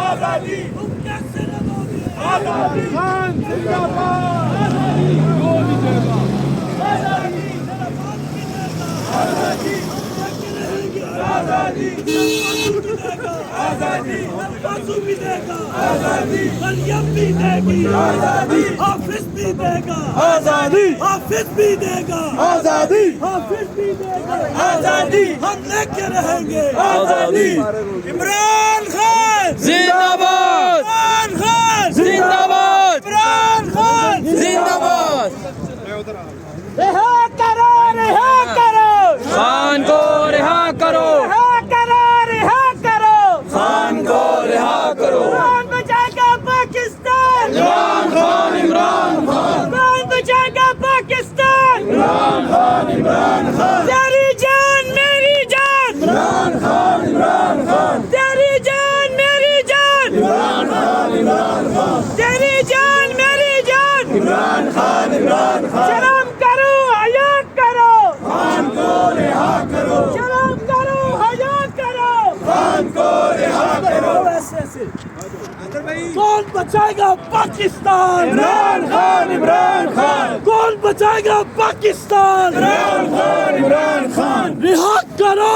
آزادی تم کیسے لگو گے آزادی خان زندہ باد آزادی آزادی آزادی آزادی بازو بھی دے گا آزادی مریم بھی دے گی آزادی حافظ بھی دے گا آزادی حافظ بھی دے گا آزادی حافظ بھی دے گا آزادی ہم لے کے رہیں گے آزادی عمران خان زندہ باد عمران خان زندہ باد عمران خان زندہ باد رہا کرو خان کو رہا کرو رہا کرو خان کو رہا کرو عمران بچائے گا پاکستان عمران خان عمران خان عمران بچائے گا پاکستان عمران خان عمران خان تیری جان میری جان عمران خان عمران خان تیری جان میری جان عمران خان عمران خان تیری جان میری جان عمران خان عمران خان سلام کرو حیات کرو خان کو رہا کرو سلام کرو حیات کرو خان کو رہا کرو کون بچائے گا پاکستان عمران خان عمران خان کون بچائے گا پاکستان عمران خان عمران خان رہا کرو